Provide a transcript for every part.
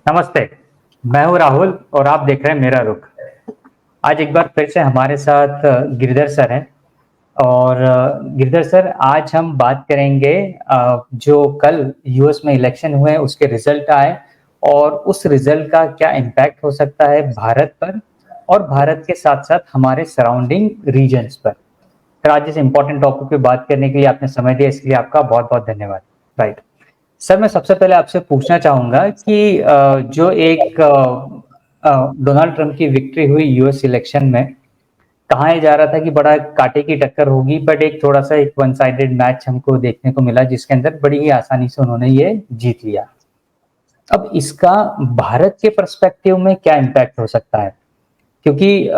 नमस्ते, मैं हूँ राहुल और आप देख रहे हैं मेरा रुख। आज एक बार फिर से हमारे साथ गिरधर सर हैं और गिरधर सर आज हम बात करेंगे जो कल यूएस में इलेक्शन हुए उसके रिजल्ट आए और उस रिजल्ट का क्या इम्पैक्ट हो सकता है भारत पर और भारत के साथ-साथ हमारे सराउंडिंग रीजन्स पर। सर आज इस इम्पोर्टेंट टॉपिक पे बात करने के लिए आपने समय दिया इसके लिए आपका बहुत-बहुत धन्यवाद। राइट। सर मैं सबसे पहले आपसे पूछना चाहूँगा कि जो एक डोनाल्ड ट्रंप की विक्ट्री हुई यूएस इलेक्शन में, कहा यह जा रहा था कि बड़ा कांटे की टक्कर होगी बट एक थोड़ा-सा एक वन साइडेड मैच हमको देखने को मिला जिसके अंदर बड़ी ही आसानी से उन्होंने ये जीत लिया। अब इसका भारत के पर्सपेक्टिव में क्या इम्पैक्ट हो सकता है? क्योंकि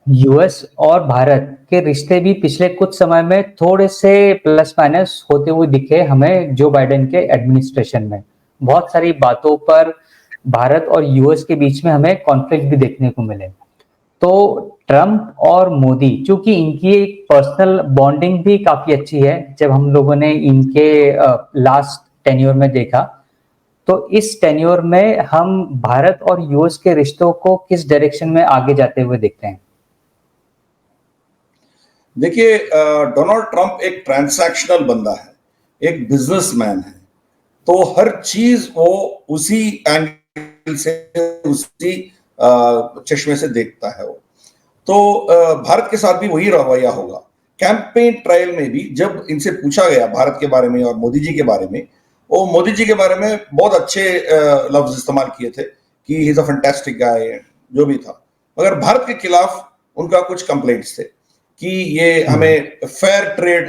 यूएस और भारत के रिश्ते भी पिछले कुछ समय में थोड़े से प्लस माइनस होते हुए दिखे हमें जो बाइडेन के एडमिनिस्ट्रेशन में। बहुत सारी बातों पर भारत और यूएस के बीच में हमें कॉन्फ्लिक्ट भी देखने को मिले। तो ट्रंप और मोदी चूंकि इनकी एक पर्सनल बॉन्डिंग भी काफी अच्छी है जब हम लोगों ने इनके लास्ट टेन्योर में देखा तो इस टेन्योर में हम भारत और यूएस के रिश्तों को किस डायरेक्शन में आगे जाते हुए देखते हैं? देखिए, डोनाल्ड ट्रंप एक ट्रांसैक्शनल बंदा है, एक बिजनेसमैन है, तो हर चीज वो उसी एंगल से, उसी चश्मे से देखता है वो। तो भारत के साथ भी वही रवैया होगा। कैंपेन ट्रायल में भी जब इनसे पूछा गया भारत के बारे में और मोदी जी के बारे में, वो मोदी जी के बारे में बहुत अच्छे लफ्ज इस्तेमाल किए थे कि ही इज अ फैंटास्टिक गाय, जो भी था। मगर भारत के खिलाफ उनका कुछ कंप्लेंट्स थे कि ये हमें फेयर ट्रेड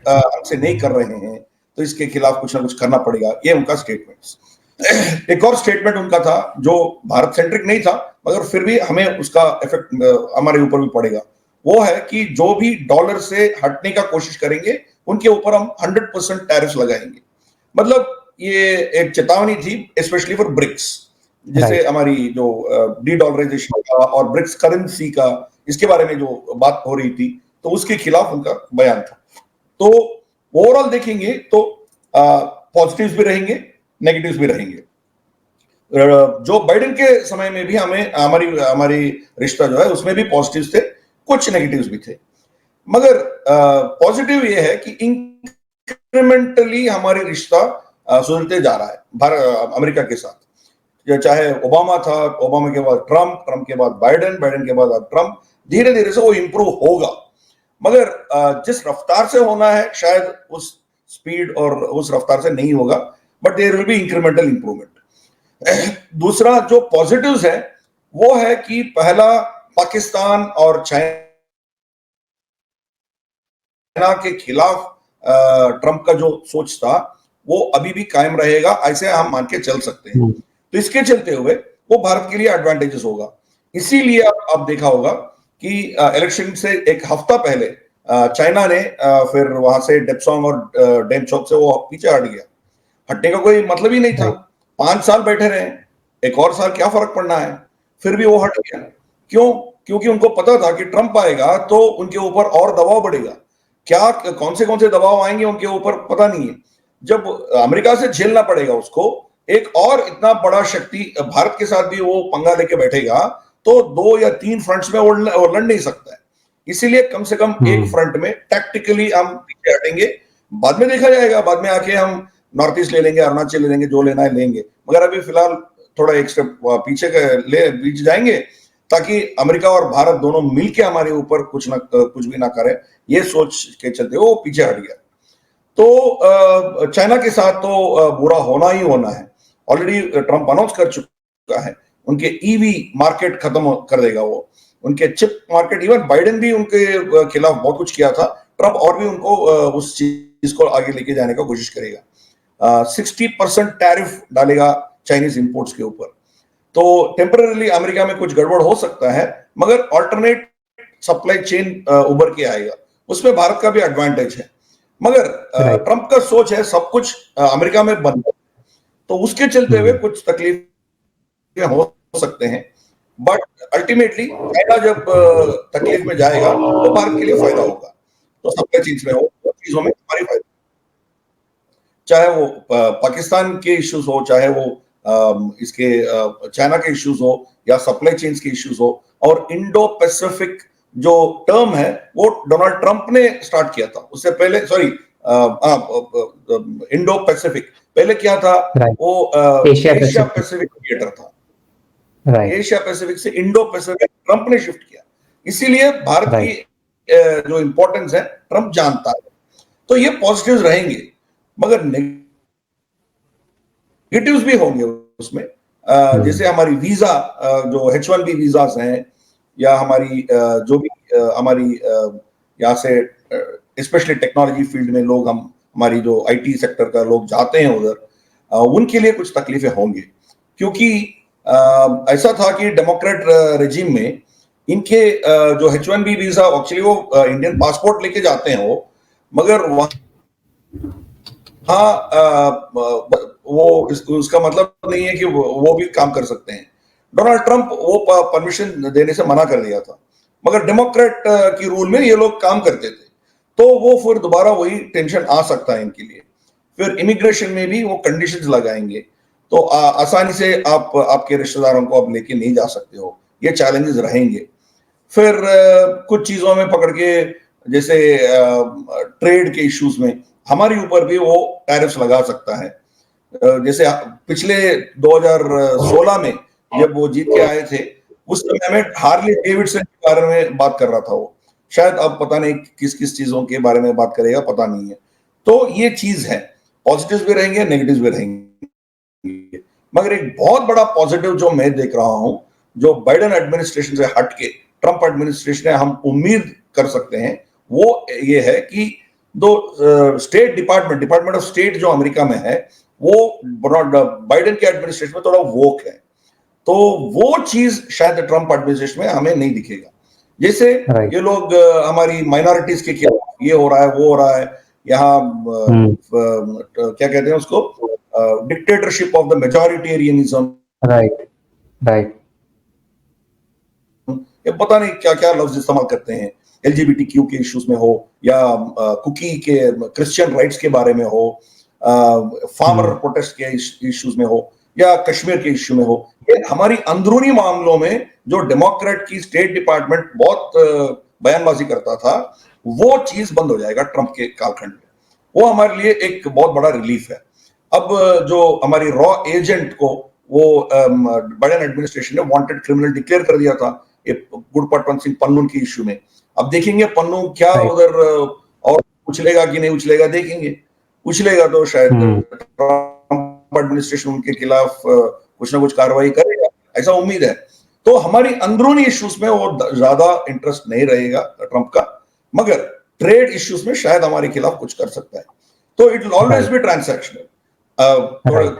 हमसे नहीं कर रहे हैं, तो इसके खिलाफ कुछ ना कुछ करना पड़ेगा। ये उनका स्टेटमेंट। एक और स्टेटमेंट उनका था जो भारत सेंट्रिक नहीं था, मगर फिर भी हमें उसका इफेक्ट हमारे ऊपर भी पड़ेगा। वो है कि जो भी डॉलर से हटने का कोशिश करेंगे उनके ऊपर हम 100% टैरिफ लगाएंगे। मतलब ये एक चेतावनी थी, स्पेशली फॉर ब्रिक्स, जैसे हमारी जो डी डॉलराइजेशन का और ब्रिक्स करेंसी का, इसके बारे में जो बात हो रही थी, तो उसके खिलाफ उनका बयान था। तो ओवरऑल देखेंगे तो पॉजिटिव्स भी रहेंगे, नेगेटिव्स भी रहेंगे। जो बाइडेन के समय में भी हमें हमारी रिश्ता जो है उसमें भी पॉजिटिव्स थे, कुछ नेगेटिव्स भी थे। मगर पॉजिटिव ये है कि इंक्रीमेंटली हमारे रिश्ता सुधरते जा रहा है अमेरिका के साथ। चाहे ओबामा था, ओबामा के बाद ट्रंप, ट्रंप के बाद बाइडेन, बाइडेन के बाद ट्रंप, धीरे धीरे से वो इंप्रूव होगा। मगर जिस रफ्तार से होना है शायद उस स्पीड और उस रफ्तार से नहीं होगा, but there will be incremental improvement. दूसरा जो पॉजिटिव्स है वो है कि पहला पाकिस्तान और चाइना के खिलाफ ट्रंप का जो सोच था वो अभी भी कायम रहेगा, ऐसे हम मान के चल सकते हैं। तो इसके चलते हुए वो भारत के लिए एडवांटेजेस होगा। इसीलिए आप देखा होगा कि इलेक्शन से एक हफ्ता पहले चाइना ने फिर वहां से डेप्सोंग और डेमचोक से वो पीछे हट गया। हटने का कोई मतलब ही नहीं था। 5 साल बैठे रहे, एक और साल क्या फर्क पड़ना है, फिर भी वो हट गया। क्यों? क्योंकि उनको पता था कि ट्रंप आएगा तो उनके ऊपर और दबाव बढ़ेगा। क्या कौन से दबाव आएंगे उनके ऊपर पता नहीं है। जब अमेरिका से झेलना पड़ेगा उसको, एक और इतना बड़ा शक्ति भारत के साथ भी वो पंगा लेके बैठेगा, तो 2 या 3 फ्रंट्स में वो लड़ नहीं सकता है। इसीलिए कम से कम एक फ्रंट में टैक्टिकली हम पीछे हटेंगे, बाद में देखा जाएगा, बाद में आके हम नॉर्थ ईस्ट ले लेंगे, अरुणाचल ले लेंगे, जो लेना है लेंगे। मगर अभी फिलहाल थोड़ा एक स्टेप पीछे जाएंगे ताकि अमेरिका और भारत दोनों मिलके हमारे ऊपर कुछ भी ना करे, ये सोच के चलते वो पीछे हट गया। तो चाइना के साथ तो बुरा होना ही होना है। ऑलरेडी ट्रंप अनाउंस कर चुका है, उनके ईवी मार्केट खत्म कर देगा वो, उनके चिप मार्केट। इवन बाइडेन भी उनके खिलाफ बहुत कुछ किया था, ट्रंप और भी उनको उस चीज को आगे लेके जाने का कोशिश करेगा। 60% टैरिफ डालेगा चाइनीज इंपोर्ट्स के ऊपर। तो टेम्पररीली अमेरिका में कुछ गड़बड़ हो सकता है, मगर ऑल्टरनेट सप्लाई चेन उभर के आएगा, उसमें भारत का भी एडवांटेज है। मगर ट्रंप का सोच है सब कुछ अमेरिका में बंद है, तो उसके चलते हुए कुछ तकलीफ हो सकते हैं। बट अल्टीमेटली चाइना जब तकलीफ में जाएगा तो भारत के लिए फायदा होगा। तो सप्लाई चेन में हो, चीजों में हमारी फायदा। चाहे वो पाकिस्तान के इश्यूज हो, चाहे वो इसके चाइना के इश्यूज हो या सप्लाई चेन्स के इश्यूज हो, और इंडो पैसिफिक जो टर्म है वो डोनाल्ड ट्रंप ने स्टार्ट किया था। उससे पहले इंडो पैसिफिक पहले क्या था, वो एशिया पैसिफिक थिएटर था। एशिया पैसिफिक से इंडो पैसिफिक ट्रंप ने शिफ्ट किया, इसीलिए भारत की जो इंपॉर्टेंस है ट्रंप जानता है। तो ये पॉजिटिव्स रहेंगे, मगर नेगेटिव्स भी होंगे उसमें। जैसे हमारी वीजा जो H1B वीजास हैं, या हमारी जो भी हमारी यहाँ से स्पेशली टेक्नोलॉजी फील्ड में लोग, हमारी जो IT सेक्टर का लोग जाते हैं उधर, उनके लिए कुछ तकलीफें होंगी। क्योंकि ऐसा था कि डेमोक्रेट रेजिम में इनके जो H1B वीजा, एक्चुअली वो इंडियन पासपोर्ट लेके जाते हैं वो, मगर वो उसका मतलब नहीं है कि वो भी काम कर सकते हैं। डोनाल्ड ट्रंप वो परमिशन देने से मना कर दिया था, मगर डेमोक्रेट की रूल में ये लोग काम करते थे, तो वो फिर दोबारा वही टेंशन आ सकता है इनके लिए। फिर इमिग्रेशन में भी वो कंडीशंस लगाएंगे, तो आसानी से आप आपके रिश्तेदारों को आप लेके नहीं जा सकते हो, ये चैलेंजेस रहेंगे। फिर कुछ चीजों में पकड़ के, जैसे ट्रेड के इश्यूज में हमारे ऊपर भी वो टैरिफ्स लगा सकता है। जैसे पिछले 2016 में जब वो जीत के आए थे, उस समय में हार्ली डेविडसन के बारे में बात कर रहा था वो, शायद अब पता नहीं किस किस चीजों के बारे में बात करेगा, पता नहीं है। तो ये चीज है, पॉजिटिव्स भी रहेंगे, नेगेटिव्स भी रहेंगे, मगर एक बहुत बड़ा पॉजिटिव जो मैं देख रहा हूं, जो बाइडेन एडमिनिस्ट्रेशन से हट के ट्रंप एडमिनिस्ट्रेशन है हम उम्मीद कर सकते हैं, वो ये है कि दो स्टेट डिपार्टमेंट ऑफ स्टेट जो अमेरिका में है, वो बाइडेन के एडमिनिस्ट्रेशन में थोड़ा वोक है। तो वो चीज शायद ट्रंप एडमिनिस्ट्रेशन में हमें नहीं दिखेगा। जैसे ये लोग हमारी माइनॉरिटीज के खिलाफ ये हो रहा है, वो हो रहा है, यहाँ क्या कहते हैं उसको, dictatorship of the majoritarianism, right, ये पता नहीं क्या क्या लफ्ज इस्तेमाल करते हैं, LGBTQ के इश्यूज में हो, या कुकी के क्रिश्चियन राइट्स के बारे में हो, फार्मर प्रोटेस्ट के इश्यूज में हो, या कश्मीर के इश्यू में हो। ये हमारी अंदरूनी मामलों में जो डेमोक्रेट की स्टेट डिपार्टमेंट बहुत बयानबाजी करता था, वो चीज बंद हो जाएगा ट्रंप के कालखंड में। वो हमारे लिए एक बहुत बड़ा रिलीफ है। अब जो हमारी रॉ एजेंट को वो बाइडेन एडमिनिस्ट्रेशन ने वांटेड क्रिमिनल डिक्लेयर कर दिया था, ये गुरपतवंत सिंह पन्नून की इश्यू में। अब देखेंगे पन्नू क्या उधर और उछलेगा कि नहीं उछलेगा, देखेंगे। उछलेगा तो शायद ट्रंप एडमिनिस्ट्रेशन उनके खिलाफ कुछ ना कुछ कार्रवाई करेगा, ऐसा उम्मीद है। तो हमारी अंदरूनी इश्यूज में वो ज्यादा इंटरेस्ट नहीं रहेगा ट्रंप का, मगर ट्रेड इश्यूज में शायद हमारे खिलाफ कुछ कर सकता है। तो it will always be transactional.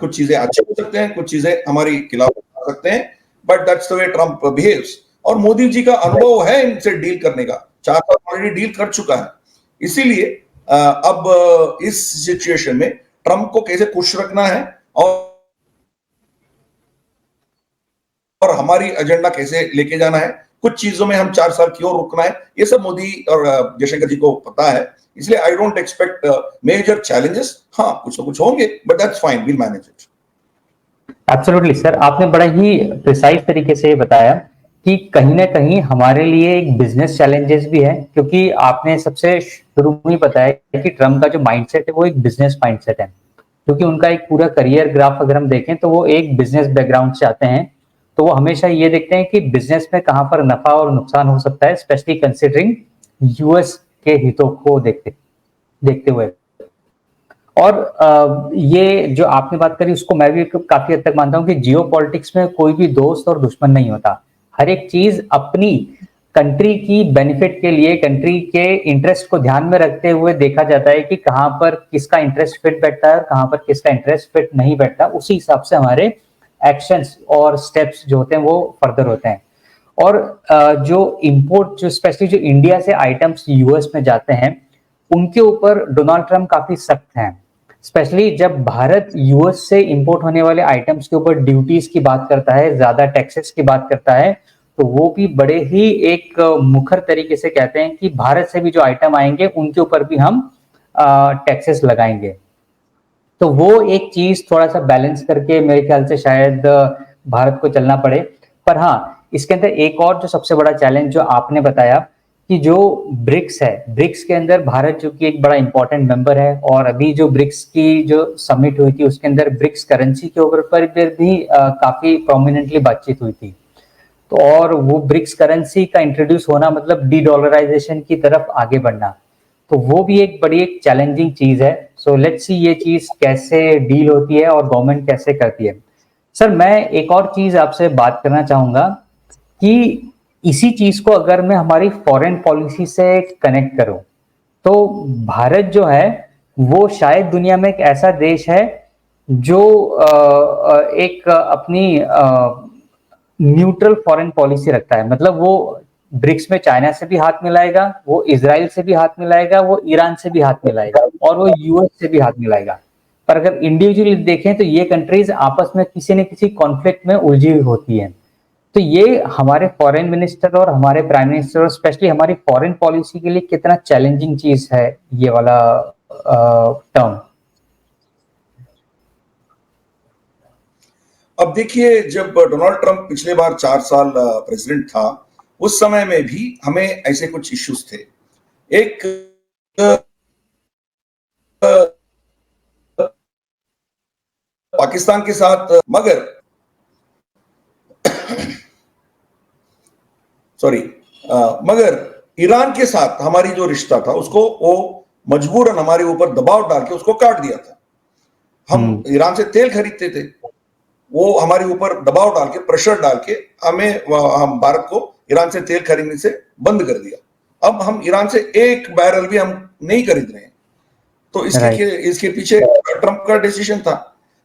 कुछ चीजें अच्छे हो सकते हैं, कुछ चीजें हमारी खिलाफ हो सकते हैं, but that's the way Trump behaves. और मोदी जी का अनुभव है इनसे डील करने का, 4 साल ऑलरेडी डील कर चुका है। इसीलिए अब इस सिचुएशन में ट्रंप को कैसे खुश रखना है और हमारी एजेंडा कैसे लेके जाना है, कुछ चीजों में हम 4 साल क्यों रुकना है, ये सब मोदी और जयशंकर जी को पता है। इसलिए I don't expect major challenges. हाँ, कुछ तो कुछ होंगे, but that's fine, we'll manage it. Absolutely sir, आपने बड़ा ही प्रिसाइज तरीके से बताया कि कहीं ना कहीं हमारे लिए एक बिजनेस चैलेंजेस भी है, क्योंकि आपने सबसे शुरू में बताया कि ट्रम्प का जो माइंडसेट है वो एक बिजनेस माइंडसेट है, क्योंकि उनका एक पूरा करियर ग्राफ अगर हम देखें तो वो एक बिजनेस बैकग्राउंड से आते हैं। तो वो हमेशा ये देखते हैं कि बिजनेस में कहाँ पर नफा और नुकसान हो सकता है, स्पेशली कंसिडरिंग यूएस के हितों को देखते हुए। और ये जो आपने बात करी उसको मैं भी काफी हद तक मानता हूँ कि जियो पॉलिटिक्स में कोई भी दोस्त और दुश्मन नहीं होता। हर एक चीज अपनी कंट्री की बेनिफिट के लिए, कंट्री के इंटरेस्ट को ध्यान में रखते हुए देखा जाता है कि कहाँ पर किसका इंटरेस्ट फिट बैठता है और कहाँ पर किसका इंटरेस्ट फिट नहीं बैठता। उसी हिसाब से हमारे एक्शंस और स्टेप्स जो होते हैं वो फर्दर होते हैं। और जो इंपोर्ट, जो स्पेशली जो इंडिया से आइटम्स यूएस में जाते हैं, उनके ऊपर डोनाल्ड ट्रंप काफी सख्त हैं। स्पेशली जब भारत यूएस से इंपोर्ट होने वाले आइटम्स के ऊपर ड्यूटीज की बात करता है, ज्यादा टैक्सेस की बात करता है, तो वो भी बड़े ही एक मुखर तरीके से कहते हैं कि भारत से भी जो आइटम आएंगे उनके ऊपर भी हम टैक्सेस लगाएंगे। तो वो एक चीज थोड़ा सा बैलेंस करके मेरे ख्याल से शायद भारत को चलना पड़े। पर हाँ, इसके अंदर एक और जो सबसे बड़ा चैलेंज जो आपने बताया कि जो ब्रिक्स है, ब्रिक्स के अंदर भारत जो कि एक बड़ा इंपॉर्टेंट मेंबर है, और अभी जो ब्रिक्स की जो समिट हुई थी उसके अंदर ब्रिक्स करेंसी के ऊपर पर भी काफी प्रोमिनेंटली बातचीत हुई थी। तो और वो ब्रिक्स करेंसी का इंट्रोड्यूस होना मतलब डी डॉलराइजेशन की तरफ आगे बढ़ना, तो वो भी एक बड़ी एक चैलेंजिंग चीज है। सो लेट्स सी ये चीज कैसे डील होती है और गवर्नमेंट कैसे करती है। सर मैं एक और चीज आपसे बात करना चाहूंगा कि इसी चीज को अगर मैं हमारी फॉरेन पॉलिसी से कनेक्ट करूं, तो भारत जो है वो शायद दुनिया में एक ऐसा देश है जो एक अपनी न्यूट्रल फॉरेन पॉलिसी रखता है। मतलब वो ब्रिक्स में चाइना से भी हाथ मिलाएगा, वो इजराइल से भी हाथ मिलाएगा, वो ईरान से भी हाथ मिलाएगा, और वो यूएस से भी हाथ मिलाएगा। पर अगर इंडिविजुअली देखें तो ये कंट्रीज आपस में किसी न किसी कॉन्फ्लिक्ट में उलझी हुई होती है। तो ये हमारे फॉरेन मिनिस्टर और हमारे प्राइम मिनिस्टर, स्पेशली हमारी फॉरेन पॉलिसी के लिए कितना चैलेंजिंग चीज है ये वाला टर्म। अब देखिए, जब डोनाल्ड ट्रंप पिछले बार 4 साल प्रेसिडेंट था, उस समय में भी हमें ऐसे कुछ इश्यूज थे। एक पाकिस्तान के साथ, मगर सॉरी मगर ईरान के साथ हमारी जो रिश्ता था उसको वो मजबूरन हमारे ऊपर दबाव डाल के उसको काट दिया था। हम ईरान से तेल खरीदते थे, वो हमारे ऊपर दबाव डाल के, प्रेशर डाल के हम भारत को ईरान से तेल खरीदने से बंद कर दिया। अब हम ईरान से एक बैरल भी हम नहीं खरीद रहे हैं। तो इसके पीछे ट्रंप का डिसीजन था।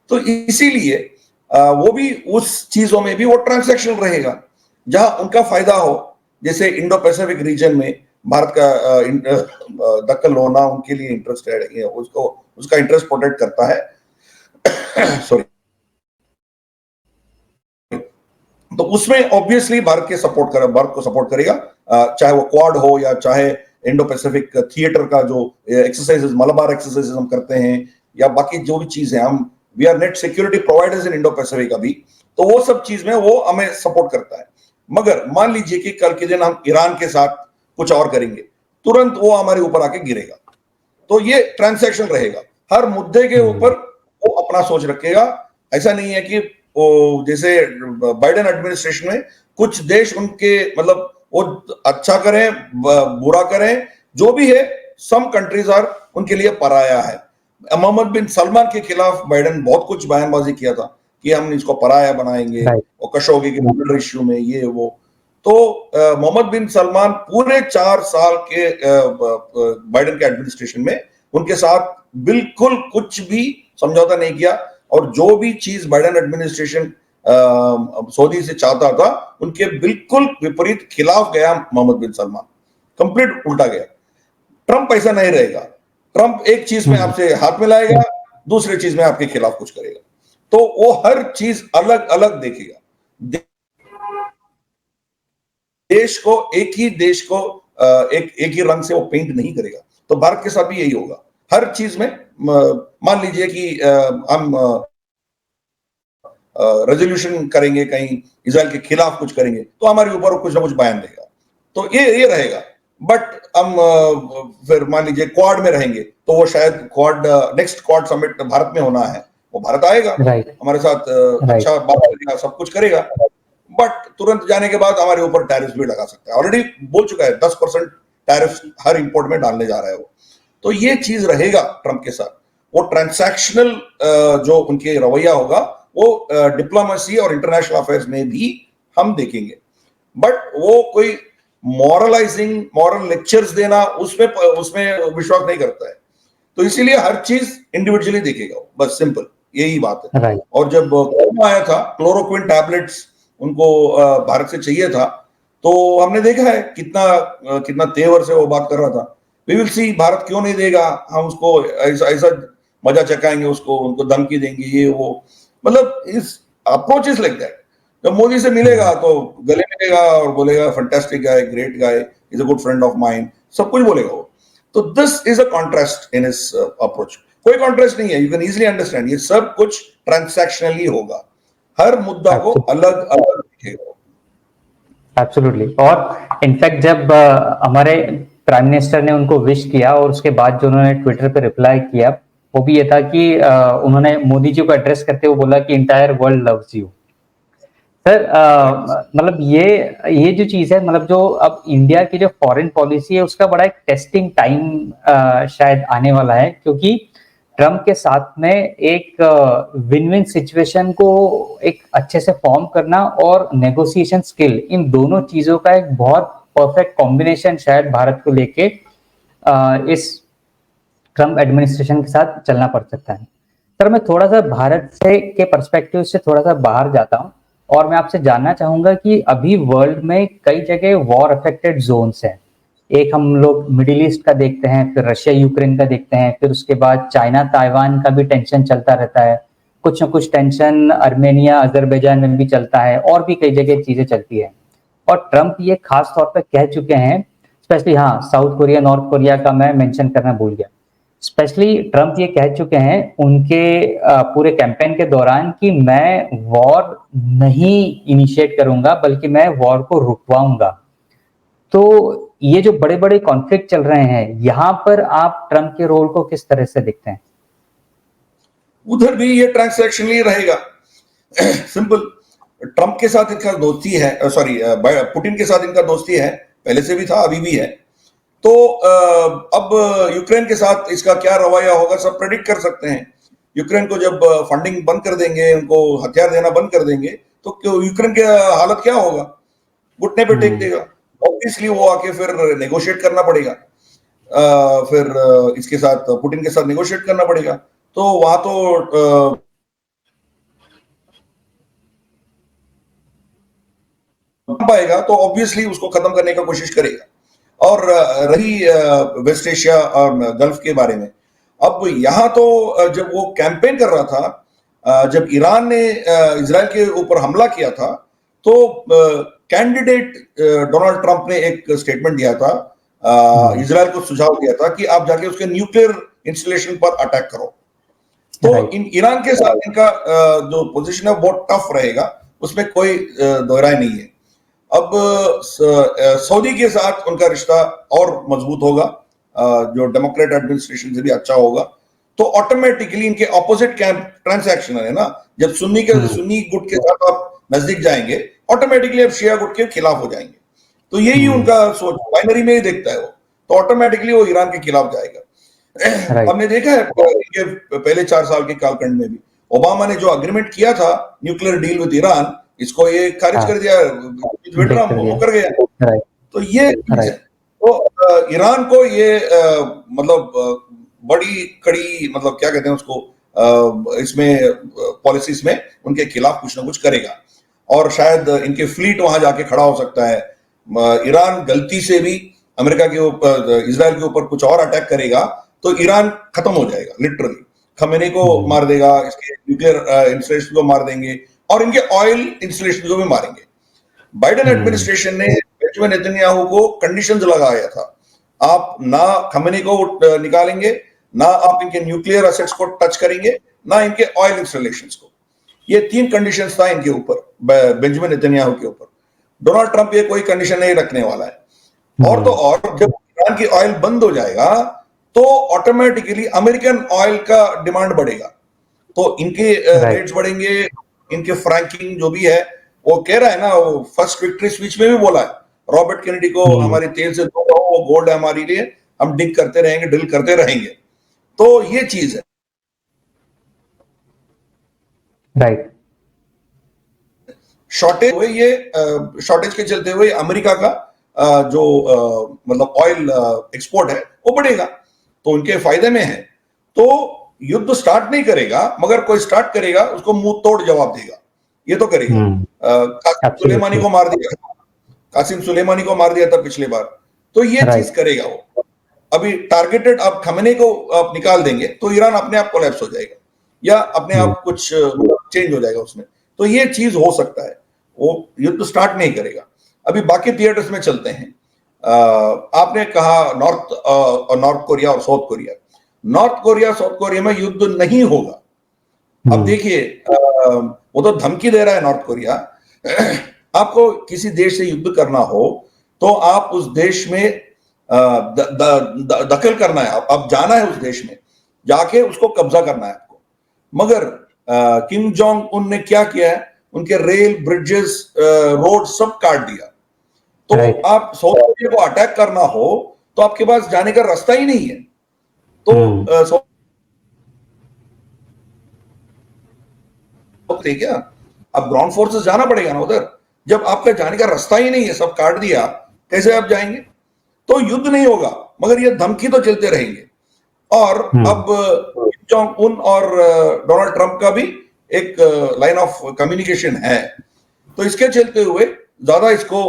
तो इसीलिए वो भी उस चीजों में भी वो ट्रांसैक्शन रहेगा जहां उनका फायदा हो। जैसे इंडो पैसिफिक रीजन में भारत का दखल होना उनके लिए इंटरेस्टेड है, उसको उसका इंटरेस्ट प्रोटेक्ट करता है। सॉरी। तो उसमें ऑब्वियसली भारत को सपोर्ट करेगा, चाहे वो क्वाड हो या चाहे इंडो पैसिफिक थिएटर का जो एक्सरसाइजेस, मलाबार एक्सरसाइजेस हम करते हैं, या बाकी जो भी चीज है, हम we are net security providers in Indo Pacific अभी। तो वो सब चीज में वो हमें सपोर्ट करता है। मगर मान लीजिए कि कल के दिन हम ईरान के साथ कुछ और करेंगे, तुरंत वो हमारे ऊपर आके गिरेगा। तो ये ट्रांसैक्शन रहेगा, हर मुद्दे के ऊपर वो अपना सोच रखेगा। ऐसा नहीं है कि वो जैसे बाइडेन एडमिनिस्ट्रेशन में कुछ देश उनके मतलब वो अच्छा करें बुरा करें जो भी है, सम कंट्रीज आर उनके लिए पराया है। मोहम्मद बिन सलमान के खिलाफ बाइडेन बहुत कुछ बयानबाजी किया था कि हम इसको पराया बनाएंगे, और कशोगी के बॉर्डर इश्यू में ये वो। तो मोहम्मद बिन सलमान पूरे 4 साल के बाइडेन के एडमिनिस्ट्रेशन में उनके साथ बिल्कुल कुछ भी समझौता नहीं किया, और जो भी चीज बाइडेन एडमिनिस्ट्रेशन सऊदी से चाहता था उनके बिल्कुल विपरीत खिलाफ गया मोहम्मद बिन सलमान, कंप्लीट उल्टा गया। ट्रंप ऐसा नहीं रहेगा। ट्रंप एक चीज में आपसे हाथ मिलाएगा, दूसरे चीज में आपके खिलाफ कुछ करेगा। तो वो हर चीज अलग अलग देखेगा। देश को एक ही रंग से वो पेंट नहीं करेगा। तो भारत के साथ भी यही होगा। हर चीज में मान लीजिए कि हम रेजोल्यूशन करेंगे, कहीं इजराइल के खिलाफ कुछ करेंगे, तो हमारे ऊपर कुछ ना कुछ बयान देगा। तो ये रहेगा। बट हम फिर मान लीजिए क्वाड में रहेंगे, तो वो शायद नेक्स्ट क्वाड समिट भारत में होना है, वो भारत आएगा, हमारे साथ अच्छा बात करेगा, सब कुछ करेगा। बट तुरंत जाने के बाद हमारे ऊपर टैरिफ भी लगा सकता है। ऑलरेडी बोल चुका है 10% टैरिफ हर इंपोर्ट में डालने जा रहा है वो। तो ये चीज रहेगा ट्रंप के साथ। वो ट्रांसैक्शनल जो उनके रवैया होगा वो डिप्लोमेसी और इंटरनेशनल अफेयर्स में भी हम देखेंगे। बट वो कोई मॉरल लेक्चर्स देना उसमें विश्वास नहीं करता है। तो इसीलिए हर चीज इंडिविजुअली देखेगा, बस सिंपल यही बात है। और जब कोरोना आया था, क्लोरोक्विन टैबलेट्स उनको भारत से चाहिए था, तो हमने देखा है कितना तेवर से वो बात कर रहा था। वी विल सी भारत क्यों नहीं देगा, हम उसको ऐसा मजा चकाएंगे, उनको धमकी देंगे, ये वो। मतलब इस अप्रोच इज लाइक दैट। जब मोदी से मिलेगा तो गले मिलेगा और बोलेगा fantastic guy, great guy, is a good friend of mine, सब कुछ बोलेगा वो। तो this is a contrast in his approach. कोई कॉन्ट्रास्ट नहीं है, यू कैन इजीली अंडरस्टैंड, ये सब कुछ ट्रांसैक्शनली होगा, हर मुद्दा को अलग अलग दिखेगा। एब्सोल्युटली। और इनफैक्ट जब हमारे प्राइम मिनिस्टर ने उनको विश किया और उसके बाद जो उन्होंने ट्विटर पे रिप्लाई किया वो भी ये था कि उन्होंने मोदी जी को एड्रेस करते हुए बोला कि entire world loves you. Sir मतलब ये जो चीज है, मतलब जो अब इंडिया की जो फॉरेन पॉलिसी है उसका बड़ा एक टेस्टिंग टाइम शायद आने वाला है, क्योंकि ट्रम्प के साथ में एक विन विन सिचुएशन को एक अच्छे से फॉर्म करना और नेगोशिएशन स्किल, इन दोनों चीजों का एक बहुत परफेक्ट कॉम्बिनेशन शायद भारत को लेके इस ट्रम्प एडमिनिस्ट्रेशन के साथ चलना पड़ सकता है। सर मैं थोड़ा सा भारत से के पर्सपेक्टिव से थोड़ा सा बाहर जाता हूँ और मैं आपसे जानना चाहूंगा कि अभी वर्ल्ड में कई जगह वॉर अफेक्टेड जोन्स हैं। एक हम लोग मिडिल ईस्ट का देखते हैं, फिर रशिया यूक्रेन का देखते हैं, फिर उसके बाद चाइना ताइवान का भी टेंशन चलता रहता है, कुछ न कुछ टेंशन अर्मेनिया अजरबैजान में भी चलता है, और भी कई जगह चीजें चलती है। और ट्रम्प ये खास तौर पर कह चुके हैं, स्पेशली हाँ साउथ कोरिया नॉर्थ कोरिया का मैं मेंशन करना भूल गया, स्पेशली ट्रम्प ये कह चुके हैं उनके पूरे कैंपेन के दौरान कि मैं वॉर नहीं इनिशिएट करूंगा बल्कि मैं वॉर को रुकवाऊंगा। तो ये जो बड़े बड़े कॉन्फ्लिक्ट चल रहे हैं यहाँ पर आप ट्रम्प के रोल को किस तरह से देखते हैं? उधर भी ये ट्रांसैक्शनली रहेगा। सिंपल, ट्रम्प के साथ इनका दोस्ती है, सॉरी पुतिन के साथ इनका दोस्ती है, पहले से भी था अभी भी है। तो अब यूक्रेन के साथ इसका क्या रवैया होगा सब प्रेडिक्ट कर सकते हैं। यूक्रेन को जब फंडिंग बंद कर देंगे, उनको हथियार देना बंद कर देंगे, तो यूक्रेन की हालत क्या होगा? घुटने पे टेक देगा। ऑब्वियसली वो आके फिर नेगोशिएट करना पड़ेगा, फिर इसके साथ पुतिन के साथ नेगोशिएट करना पड़ेगा। तो वहां तो पाएगा तो ऑब्वियसली उसको खत्म करने का कोशिश करेगा। और रही वेस्ट एशिया और गल्फ के बारे में, अब यहां तो जब वो कैंपेन कर रहा था, जब ईरान ने इजराइल के ऊपर हमला किया था, तो कैंडिडेट डोनाल्ड ट्रंप ने एक स्टेटमेंट दिया था, इजराइल को सुझाव दिया था कि आप जाके उसके न्यूक्लियर इंस्टॉलेशन पर अटैक करो। तो इन ईरान के साथ इनका जो पोजीशन है बहुत टफ रहेगा, उसमें कोई दोहराई नहीं है। अब सऊदी के साथ उनका रिश्ता और मजबूत होगा, जो डेमोक्रेट एडमिनिस्ट्रेशन से भी अच्छा होगा। तो ऑटोमेटिकली इनके ऑपोजिट कैंप ट्रांसैक्शन है ना, जब सुन्नी गुट के साथ आप नजदीक जाएंगे, ऑटोमेटिकली आप शिया गुट के खिलाफ हो जाएंगे। तो यही उनका सोच बाइनरी में ही देखता है वो, तो ऑटोमेटिकली वो ईरान के खिलाफ जाएगा। हमने देखा है इनके पहले 4 साल के कालखंड में भी ओबामा ने जो अग्रीमेंट किया था न्यूक्लियर डील विद ईरान, इसको ये खारिज कर दिया, वो कर गया। तो ये तो ईरान को ये मतलब बड़ी कड़ी, मतलब क्या कहते हैं उसको, इसमें पॉलिसीज में उनके खिलाफ कुछ ना कुछ करेगा, और शायद इनके फ्लीट वहां जाके खड़ा हो सकता है। ईरान गलती से भी अमेरिका के ऊपर, इजराइल के ऊपर कुछ और अटैक करेगा तो ईरान खत्म हो जाएगा लिटरली। खमेनी को मार देगा, इसके न्यूक्लियर इंस्टॉलेशन को मार देंगे, और इनके ऑयल इंस्टॉलेशन को भी मारेंगे। बाइडेन एडमिनिस्ट्रेशन ने बेंजामिन नेतन्याहू को कंडीशंस लगाया था, आप ना खमेनी को निकालेंगे, ना आप इनके न्यूक्लियर एसेट्स को टच करेंगे, ना इनके ऑयल इंस्टॉलेशंस को। ये 3 कंडीशंस था इनके ऊपर, बेंजामिन नेतन्याहू के ऊपर। डोनाल्ड ट्रंप ये कोई कंडीशन नहीं रखने वाला है। और तो और जब ईरान की ऑयल बंद हो जाएगा तो ऑटोमेटिकली अमेरिकन ऑयल का डिमांड बढ़ेगा, तो इनके रेट्स बढ़ेंगे, इनके फ्रैंकिंग जो भी है, वो कह रहा है ना, वो फर्स्ट विक्ट्री स्पीच में भी बोला है रॉबर्ट केनेडी को, हमारी तेल से दो वो गोल्ड है हमारे लिए, हम डिग करते रहेंगे, ड्रिल करते रहेंगे। तो ये चीज है। राइट। शॉर्टेज के चलते हुए अमेरिका का जो मतलब ऑयल एक्सपोर्ट है वो बढ़ेगा, तो उनके फायदे में है। तो युद्ध स्टार्ट नहीं करेगा, मगर कोई स्टार्ट करेगा उसको मुंह तोड़ जवाब देगा, ये तो करेगा। कासिम सुलेमानी को मार दिया, कासिम सुलेमानी को मार दिया था पिछली बार, तो ये चीज करेगा वो। अभी टारगेटेड आप खमेनी को आप निकाल देंगे तो ईरान अपने आप कोलैप्स हो जाएगा, या अपने आप कुछ चेंज हो जाएगा उसमें। तो ये चीज हो सकता है, वो युद्ध स्टार्ट नहीं करेगा। अभी बाकी थिएटर्स में चलते हैं। आपने कहा नॉर्थ कोरिया और south Korea. North Korea south Korea में युद्ध नहीं होगा। अब देखिए, वो तो धमकी दे रहा है नॉर्थ कोरिया। आपको किसी देश से युद्ध करना हो तो आप उस देश में दखल करना है, आप जाना है उस देश में, जाके उसको कब्जा करना है आपको। मगर किम जोंग उन ने क्या किया है, उनके रेल, ब्रिजेस, रोड सब काट दिया। तो आप साउथ कोरिया को अटैक करना हो तो आपके पास जाने का रास्ता ही नहीं है। तो क्या अब ग्राउंड फोर्सेस जाना पड़ेगा ना उधर, जब आपका जाने का रास्ता ही नहीं है, सब काट दिया, कैसे आप जाएंगे? तो युद्ध नहीं होगा, मगर ये धमकी तो चलते रहेंगे। और अब किम जोंग उन और डोनाल्ड ट्रंप का भी एक लाइन ऑफ कम्युनिकेशन है, तो इसके चलते हुए ज्यादा इसको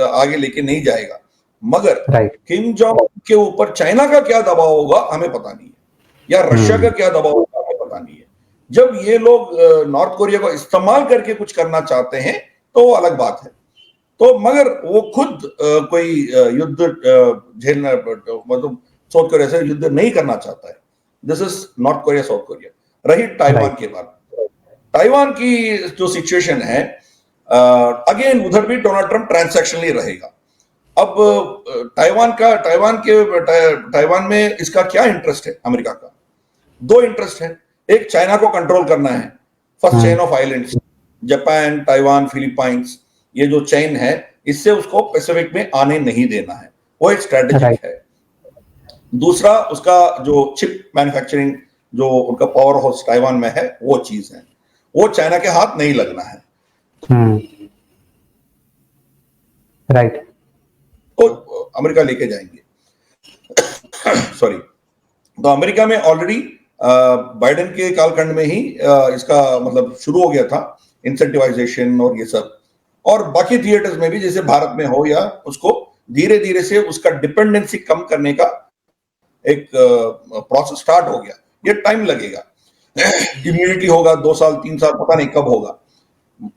आगे लेके नहीं जाएगा। मगर किम जोंग के ऊपर चाइना का क्या दबाव होगा हमें पता नहीं है, या रशिया का क्या दबाव होगा हमें पता नहीं है। जब ये लोग नॉर्थ कोरिया को इस्तेमाल करके कुछ करना चाहते हैं तो वो अलग बात है। तो मगर वो खुद कोई युद्ध झेलना, मतलब साउथ कोरिया से युद्ध नहीं करना चाहता है। This is north Korea south Korea. रही ताइवान के बाद, ताइवान की जो सिचुएशन है, अगेन उधर भी डोनाल्ड ट्रंप ट्रांसैक्शनली रहेगा। अब ताइवान में इसका क्या इंटरेस्ट है अमेरिका का? दो इंटरेस्ट है। एक, चाइना को कंट्रोल करना है, first chain of islands, Japan, Taiwan, Philippines, ये जो चेन है, इससे उसको पैसिफिक में आने नहीं देना है, वो एक स्ट्रेटेजिक है। दूसरा, उसका जो चिप मैन्युफैक्चरिंग, जो उनका पावर हाउस ताइवान में है, वो चीज है, वो चाइना के हाथ नहीं लगना है। राइट। तो अमेरिका लेके जाएंगे। सॉरी। तो अमेरिका में ऑलरेडी बाइडेन के कालखंड में ही इसका मतलब शुरू हो गया था, इंसेंटिवाइजेशन और ये सब। और बाकी थिएटर्स में भी, जैसे भारत में हो, या उसको धीरे धीरे से उसका डिपेंडेंसी कम करने का एक प्रोसेस स्टार्ट हो गया। ये टाइम लगेगा, इमीडिएटली होगा, 2 साल 3 साल, पता नहीं कब होगा।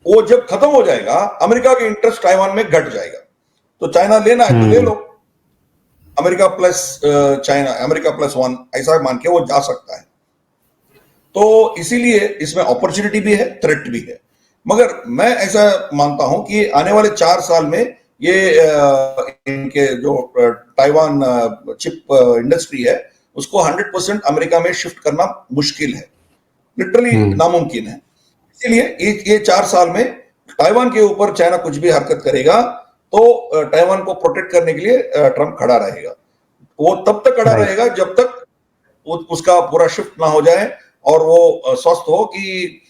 वो जब खत्म हो जाएगा, अमेरिका के इंटरेस्ट ताइवान में घट जाएगा। तो चाइना लेना है तो ले लो, America plus China, America plus 1, ऐसा मान के वो जा सकता है। तो इसीलिए इसमें अपॉर्चुनिटी भी है, थ्रेट भी है। मगर मैं ऐसा मानता हूं कि आने वाले 4 साल में ये इनके जो ताइवान चिप इंडस्ट्री है, उसको 100% अमेरिका में शिफ्ट करना मुश्किल है, लिटरली नामुमकिन है। इसीलिए ये 4 साल में ताइवान के ऊपर चाइना कुछ भी हरकत करेगा तो ताइवान को प्रोटेक्ट करने के लिए ट्रंप खड़ा रहेगा। वो तब तक खड़ा रहेगा जब तक उसका पूरा शिफ्ट ना हो जाए और वो स्वस्थ हो कि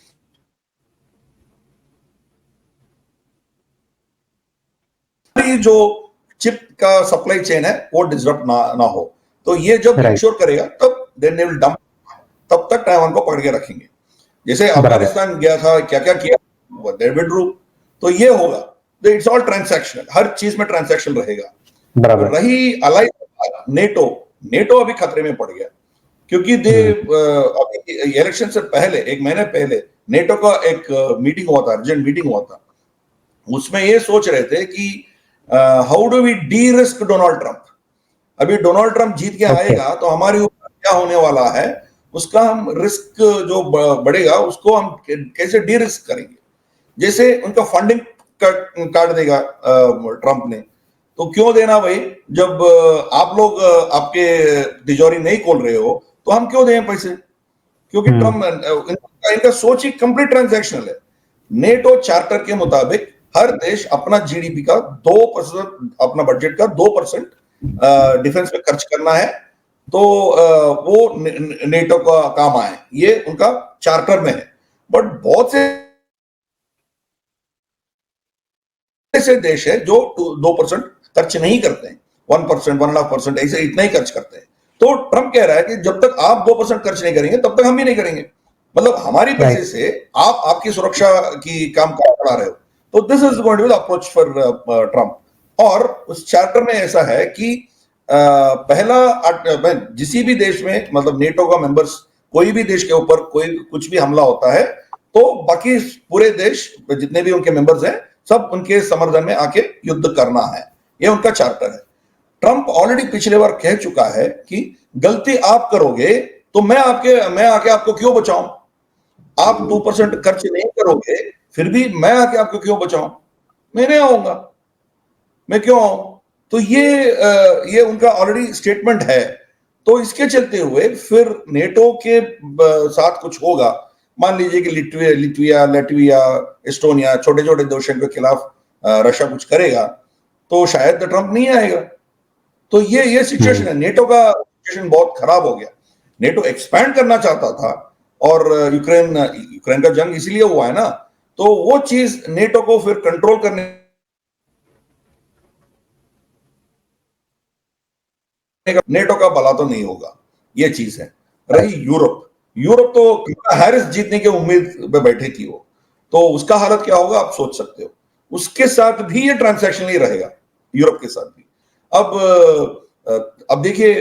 जो चिप का सप्लाई चेन है वो डिसरप्ट ना हो। तो ये जब इंश्योर करेगा तब देन दे विल डंप, तब तक ताइवान को पकड़ के रखेंगे। जैसे अफगानिस्तान गया था, क्या क्या किया, दे विड्रू। तो ये होगा, इट्स ऑल ट्रांसैक्शनल, हर चीज में ट्रांसैक्शन रहेगा। रही अलाई नेटो अभी खतरे में पड़ गया, क्योंकि इलेक्शन से पहले, 1 महीने पहले, नेटो का एक मीटिंग हुआ था, अर्जेंट मीटिंग हुआ था। उसमें ये सोच रहे थे कि how do we derisk Donald Trump. अभी डोनाल्ड ट्रंप जीत के आएगा तो हमारे ऊपर क्या होने वाला है, उसका हम रिस्क जो बढ़ेगा उसको हम कैसे डी रिस्क करेंगे। जैसे उनका फंडिंग काट देगा ट्रंप ने, तो क्यों देना भाई, जब आप लोग आपके तिजोरी नहीं खोल रहे हो तो हम क्यों दें पैसे? क्योंकि ट्रंप, इनका सोच ही कंप्लीट ट्रांजैक्शनल है। नेटो चार्टर के मुताबिक हर देश अपना जीडीपी का 2%, अपना बजट का 2% डिफेंस में खर्च करना है, तो वो नेटो का काम आए, ये उनका चार्टर में है। बट बहुत से ऐसे देश है जो 2% खर्च नहीं करते हैं, 1%, 1.5%, ऐसे इतना ही खर्च करते हैं। तो ट्रंप कह रहा है कि जब तक आप 2% खर्च नहीं करेंगे तब तक हम भी नहीं करेंगे। मतलब हमारी पैसे से आप आपकी सुरक्षा की काम करा रहे हो। तो this is going to be the approach for Trump. और उस चार्टर में ऐसा है कि पहला, जिस भी देश में, मतलब नेटो का मेंबर्स, कोई भी देश के ऊपर कोई कुछ भी हमला होता है तो बाकी पूरे देश जितने भी उनके मेंबर्स हैं सब उनके समर्थन में आके युद्ध करना है, ये उनका चार्टर है। ट्रंप ऑलरेडी पिछले बार कह चुका है कि गलती आप करोगे तो मैं आके आपको क्यों बचाऊं, आप 2% खर्च नहीं करोगे फिर भी मैं आके आपको क्यों बचाऊं, मैं नहीं आऊंगा, मैं क्यों आऊं। तो ये उनका ऑलरेडी स्टेटमेंट है। तो इसके चलते हुए फिर नेटो के साथ कुछ होगा, मान लीजिए कि लिटविया लैटविया एस्टोनिया छोटे छोटे देशों के खिलाफ रशिया कुछ करेगा तो शायद ट्रंप नहीं आएगा। तो ये सिचुएशन है, नेटो का सिचुएशन बहुत खराब हो गया। नेटो एक्सपैंड करना चाहता था और यूक्रेन का जंग इसीलिए हुआ है ना, तो वो चीज नेटो को फिर कंट्रोल करने नेटो का भला तो नहीं होगा, ये चीज है। रही यूरोप तो हैरिस जीतने की उम्मीद में बैठी थी वो, तो उसका हालत क्या होगा आप सोच सकते हो। उसके साथ भी ये ट्रांसैक्शन ही रहेगा, यूरोप के साथ भी। अब देखिए,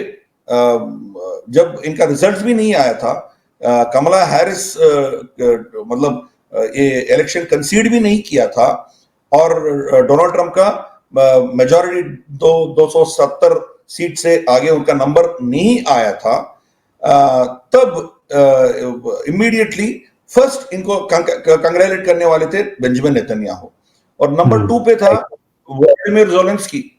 जब इनका रिजल्ट भी नहीं आया था, कमला हैरिस मतलब ये इलेक्शन कंसीड भी नहीं किया था और डोनाल्ड ट्रंप का मेजॉरिटी 270 सीट से आगे उनका नंबर नहीं आया था, तब इमीडिएटली फर्स्ट इनको कंग्रेचुलेट करने वाले थे बेंजामिन नेतन्याहू और नंबर 2 पे था व्लादिमीर ज़ेलेंस्की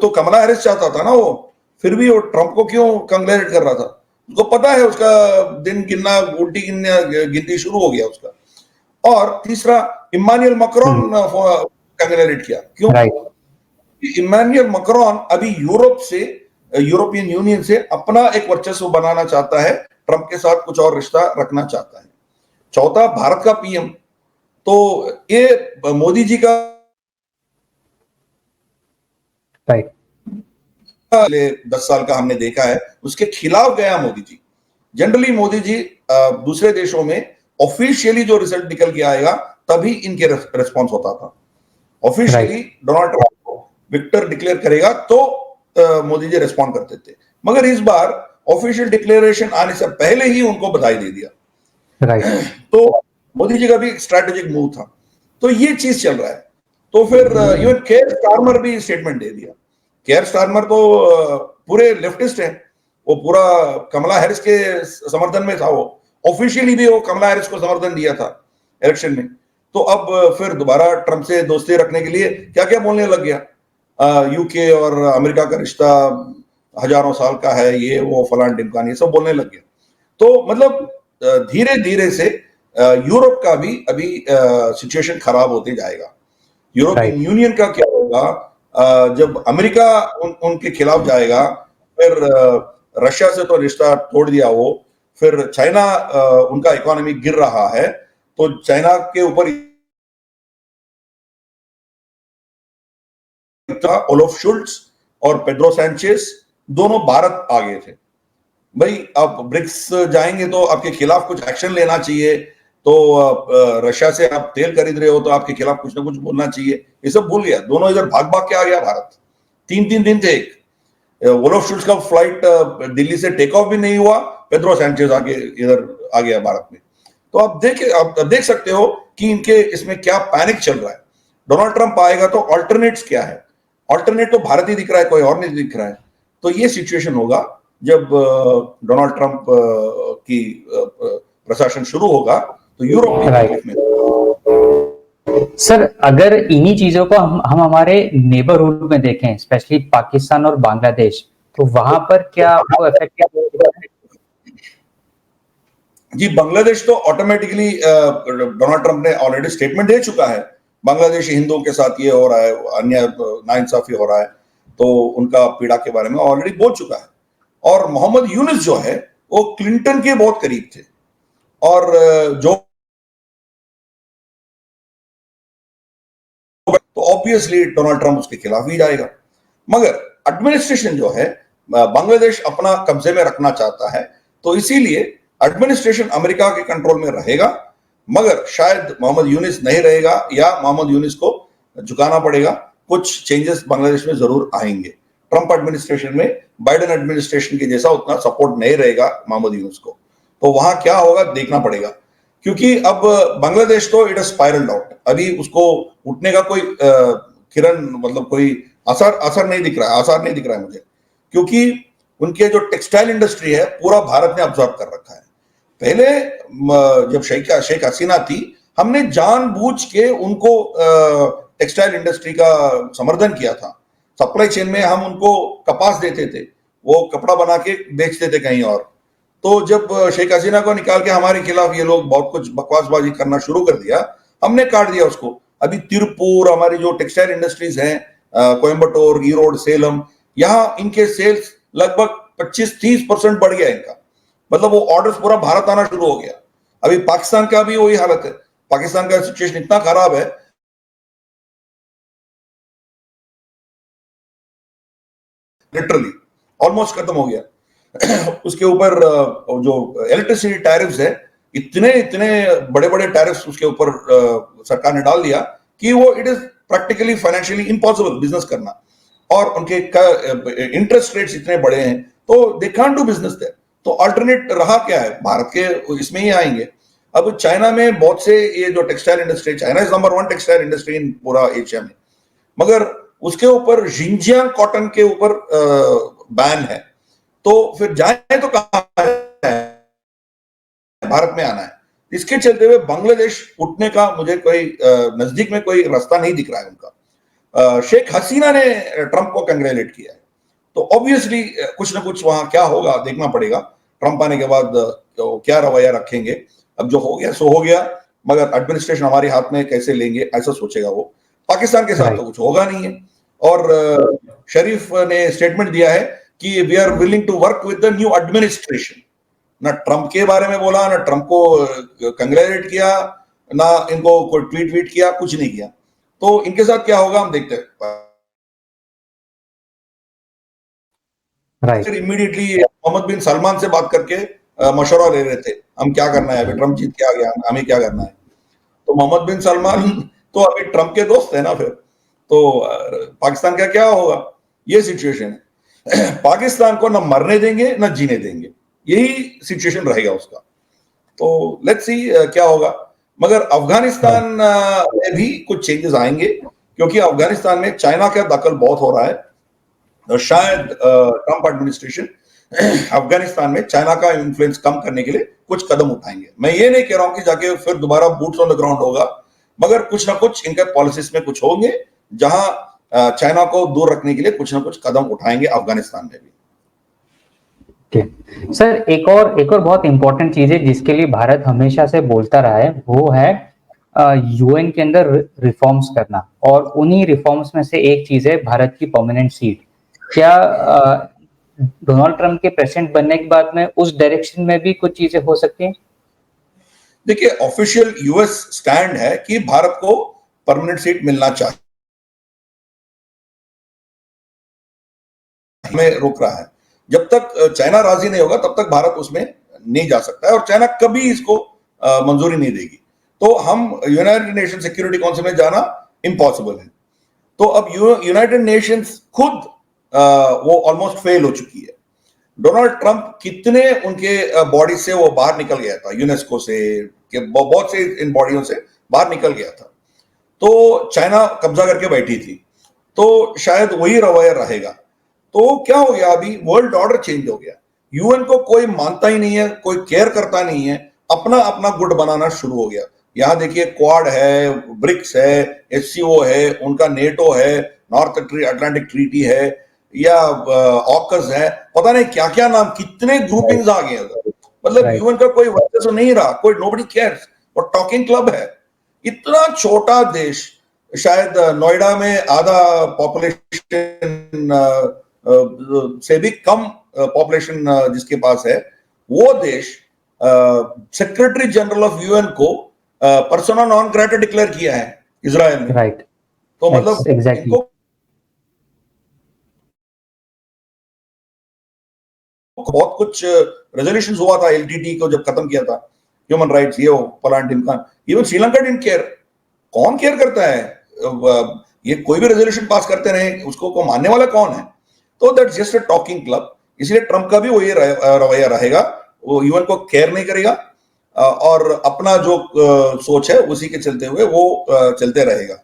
तो कमला हैरिस चाहता था ना वो, फिर भी वो ट्रंप को क्यों कंग्रेचुलेट कर रहा था, उसको पता है उसका दिन गिनना गिनती शुरू हो गया उसका। और तीसरा इमानुएल मैक्रोन कंग्रेचुलेट किया, क्यों? इमानुएल मैक्रोन अभी यूरोपियन यूनियन से अपना एक वर्चस्व बनाना चाहता है, ट्रंप के साथ कुछ और रिश्ता रखना चाहता है। चौथा भारत का पीएम, तो ये मोदी जी का 10 साल का हमने देखा है, उसके खिलाफ गया मोदी जी। जनरली मोदी जी दूसरे देशों में ऑफिशियली जो रिजल्ट निकल के आएगा तभी इनके रेस्पॉन्स होता था। ऑफिशियली डोनाल्ड ट्रंप को विक्टर डिक्लेयर करेगा तो मोदी जी रेस्पॉन्ड करते थे, मगर इस बार ऑफिशियल डिक्लेरेशन आने से पहले ही उनको बधाई दे दिया। तो मोदी जी का भी स्ट्रैटेजिक मूव था, तो ये चीज चल रहा है। तो फिर इवन केयर स्टारमर भी स्टेटमेंट दे दिया। केयर स्टारमर तो पूरे लेफ्टिस्ट है, वो पूरा कमला हैरिस के समर्थन में था, वो ऑफिशियली भी वो कमला हैरिस को समर्थन दिया था इलेक्शन में। तो अब फिर दोबारा ट्रंप से दोस्ती रखने के लिए क्या क्या बोलने लग गया, यूके और अमेरिका का रिश्ता हजारों साल का है, ये वो फलान ढिमकान, ये सब बोलने लग गया। तो मतलब धीरे धीरे से यूरोप का भी अभी सिचुएशन खराब होते जाएगा। यूरोपियन यूनियन का क्या होगा, जब अमेरिका उनके खिलाफ जाएगा, फिर रशिया से तो रिश्ता तोड़ दिया वो, फिर चाइना उनका इकोनॉमी गिर रहा है, तो चाइना के ऊपर ओलाफ शुल्ट्ज और पेड्रो सैंचेज दोनों भारत आ गए थे। भाई आप ब्रिक्स जाएंगे तो आपके खिलाफ कुछ एक्शन लेना चाहिए, तो रशिया से आप तेल खरीद रहे हो तो आपके खिलाफ कुछ ना कुछ बोलना चाहिए, ये सब भूल गया। दोनों इधर भाग भाग के आ गया भारत। 3 दिन थे। ओलाफ शुल्ट्ज का फ्लाइट दिल्ली से टेक ऑफ भी नहीं हुआ, पेड्रो सैंचेज आके इधर आ गया भारत में। तो आप देख सकते हो कि इनके इसमें क्या पैनिक चल रहा है। डोनाल्ड ट्रंप आएगा तो ऑल्टरनेट्स क्या है, ऑल्टरनेट तो भारत ही दिख रहा है, कोई और नहीं दिख रहा है। तो ये सिचुएशन होगा जब डोनाल्ड ट्रंप की प्रशासन शुरू होगा तो यूरोप में। सर, अगर इन्हीं चीजों को हम हमारे नेबरहुड में देखें, स्पेशली पाकिस्तान और बांग्लादेश, तो वहां पर क्या आपको इफेक्ट? जी, बांग्लादेश तो ऑटोमेटिकली डोनाल्ड ट्रंप ने ऑलरेडी स्टेटमेंट दे चुका है, बांग्लादेशी हिंदुओं के साथ ये हो रहा है, अन्य नाइंसाफी हो रहा है, तो उनका पीड़ा के बारे में ऑलरेडी बोल चुका है। और मोहम्मद यूनुस जो है वो क्लिंटन के बहुत करीब थे, और जो तो ऑब्वियसली डोनाल्ड ट्रंप उसके खिलाफ ही जाएगा। मगर एडमिनिस्ट्रेशन जो है बांग्लादेश अपना कब्जे में रखना चाहता है, तो इसीलिए एडमिनिस्ट्रेशन अमेरिका के कंट्रोल में रहेगा, मगर शायद मोहम्मद यूनुस नहीं रहेगा या मोहम्मद यूनुस को झुकाना पड़ेगा। कुछ चेंजेस बांग्लादेश में जरूर आएंगे। ट्रंप एडमिनिस्ट्रेशन में बाइडेन एडमिनिस्ट्रेशन के जैसा उतना सपोर्ट नहीं रहेगा मोहम्मद यूनुस को, तो वहां क्या होगा देखना पड़ेगा। क्योंकि अब बांग्लादेश तो इट स्पाइरल्ड आउट, अभी उसको उठने का कोई किरण, मतलब कोई आसार नहीं दिख रहा है मुझे, क्योंकि उनके जो टेक्सटाइल इंडस्ट्री है पूरा भारत ने अब्सॉर्ब कर रखा है। पहले जब शेख हसीना थी, हमने जानबूझ के उनको टेक्सटाइल इंडस्ट्री का समर्थन किया था। सप्लाई चेन में हम उनको कपास देते थे, वो कपड़ा बना के बेचते थे कहीं और। तो जब शेख हसीना को निकाल के हमारे खिलाफ ये लोग बहुत कुछ बकवासबाजी करना शुरू कर दिया, हमने काट दिया उसको। अभी तिरुपुर, हमारी जो टेक्सटाइल इंडस्ट्रीज हैं, कोयम्बटूर, ईरोड, सेलम, यहाँ इनके सेल्स लगभग 25-30% बढ़ गया इनका। मतलब वो ऑर्डर्स पूरा भारत आना शुरू हो गया। अभी पाकिस्तान का भी वही हालत है। पाकिस्तान का सिचुएशन इतना खराब है, लिटरली ऑलमोस्ट खत्म हो गया। उसके ऊपर जो इलेक्ट्रिसिटी टैरिफ्स है, इतने इतने बड़े बड़े टैरिफ्स उसके ऊपर सरकार ने डाल दिया कि वो it is practically financially impossible business करना। और उनके इंटरेस्ट रेट्स इतने बड़े हैं, तो they can't do business there. तो अल्टरनेट रहा क्या है, भारत के इसमें ही आएंगे। अब चाइना में बहुत से ये जो textile industry, China is number 1 textile industry in पूरा एशिया में, मगर उसके ऊपर जिंजियांग कॉटन के ऊपर बैन है। तो फिर जाए तो कहां है, भारत में आना है। इसके चलते हुए बांग्लादेश उठने का मुझे कोई नजदीक में कोई रास्ता नहीं दिख रहा है उनका। शेख हसीना ने ट्रंप को कंग्रेचुलेट किया है, तो ऑब्वियसली कुछ ना कुछ वहां क्या होगा देखना पड़ेगा। ट्रंप आने के बाद तो क्या रवैया रखेंगे। अब जो हो गया सो हो गया, मगर एडमिनिस्ट्रेशन हमारे हाथ में कैसे लेंगे ऐसा सोचेगा वो। पाकिस्तान के साथ तो कुछ होगा नहीं है। और शरीफ ने स्टेटमेंट दिया है कि we are willing to work with the new administration. ना ट्रंप के बारे में बोला, ना ट्रंप को कंग्रेचुलेट किया, ना इनको कोई ट्वीट किया, कुछ नहीं किया। तो इनके साथ क्या होगा हम देखते हैं। राइट। इमीडिएटली मोहम्मद बिन सलमान से बात करके मशवरा ले रहे थे, हम क्या करना है, अभी ट्रंप जीत के आ गया, हमें क्या करना है। तो मोहम्मद बिन सलमान तो अभी ट्रंप के दोस्त है ना, फिर तो पाकिस्तान का क्या होगा, ये सिचुएशन है। पाकिस्तान को न मरने देंगे न जीने देंगे, यही सिचुएशन रहेगा उसका। तो लेट्स सी क्या होगा। मगर अफगानिस्तान में भी कुछ चेंजेस आएंगे, क्योंकि अफगानिस्तान में चाइना का दखल बहुत हो रहा है। शायद ट्रंप एडमिनिस्ट्रेशन अफगानिस्तान में चाइना का इन्फ्लुएंस कम करने के लिए कुछ कदम उठाएंगे। मैं ये नहीं कह रहा हूं कि जाके फिर दोबारा बूट्स ऑन द ग्राउंड होगा, मगर कुछ ना कुछ इनके पॉलिसीज में कुछ होंगे जहां चाइना को दूर रखने के लिए कुछ ना कुछ कदम उठाएंगे अफगानिस्तान में भी। सर, एक और बहुत इंपॉर्टेंट चीज है जिसके लिए भारत हमेशा से बोलता रहा है, वो है यूएन के अंदर रिफॉर्म्स करना। और उन्हीं रिफॉर्म्स में से एक चीज है भारत की परमानेंट सीट। क्या डोनाल्ड ट्रंप के प्रेसिडेंट बनने के बाद में उस डायरेक्शन में भी कुछ चीजें हो सकती हैं? देखिए, ऑफिशियल यूएस स्टैंड है कि भारत को परमानेंट सीट मिलना चाहिए, में रोक रहा है। जब तक चाइना राजी नहीं होगा तब तक भारत उसमें नहीं जा सकता है, और चाइना कभी इसको मंजूरी नहीं देगी। तो हम यूनाइटेड नेशन सिक्योरिटी काउंसिल में जाना इम्पॉसिबल है। तो अब यूनाइटेड नेशंस खुद वो ऑलमोस्ट फेल हो चुकी है। डोनाल्ड ट्रंप कितने उनके बॉडी से वो बाहर निकल गया था, यूनेस्को से, बहुत से इन बॉडियों से बाहर निकल गया था। तो चाइना कब्जा करके बैठी थी, तो शायद वही रवैया रहेगा। तो क्या हो गया, अभी वर्ल्ड ऑर्डर चेंज हो गया। यूएन को कोई मानता ही नहीं है, कोई केयर करता नहीं है, अपना अपना गुट बनाना शुरू हो गया। यहां देखिए, क्वाड है, ब्रिक्स है, एससीओ है, उनका नेटो है, नॉर्थ अटलांटिक ट्रीटी है, या ऑकस है, पता नहीं क्या क्या नाम, कितने ग्रुपिंग्स आ गए। मतलब यूएन का कोई वर्चस्व नहीं रहा, कोई नोबडी केयर्स, और टॉकिंग क्लब है। इतना छोटा देश, शायद नोएडा में आधा पॉपुलेशन से भी कम पॉपुलेशन जिसके पास है, वो देश सेक्रेटरी जनरल ऑफ यूएन को पर्सोना नॉन ग्रेटा डिक्लेयर किया है इजराइल में। राइट। तो मतलब एग्जैक्टली। इनको बहुत कुछ रेजोल्यूशन हुआ था, एलटीटी को जब खत्म किया था, ह्यूमन राइट्स, ये पलान टिमकान, इवन श्रीलंका डिडंट केयर। कौन केयर करता है, ये कोई भी रेजोल्यूशन पास करते रहे, उसको को मानने वाला कौन है। तो that's just a talking club. इसलिए ट्रंप का भी वही रवैया रहेगा, वो यूएन को केयर नहीं करेगा, और अपना जो सोच है उसी के चलते हुए वो चलते रहेगा।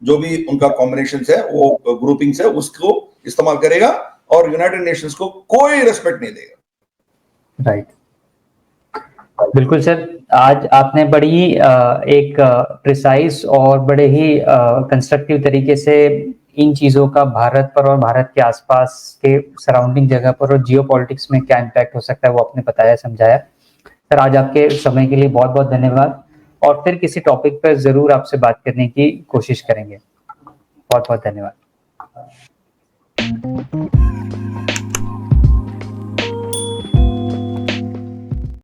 जो भी उनका कॉम्बिनेशन है, वो ग्रुपिंग्स है, उसको इस्तेमाल करेगा और यूनाइटेड नेशंस को कोई रेस्पेक्ट नहीं देगा। राइट, बिल्कुल सर। आज आपने बड़ी एक प्रिसाइज और बड़े ही कंस्ट्रक्टिव तरीके से इन चीजों का भारत पर और भारत के आसपास के सराउंडिंग जगह पर और जियो पॉलिटिक्स में क्या इम्पैक्ट हो सकता है वो आपने बताया, समझाया। सर आज आपके समय के लिए बहुत बहुत धन्यवाद, और फिर किसी टॉपिक पर जरूर आपसे बात करने की कोशिश करेंगे। बहुत बहुत धन्यवाद।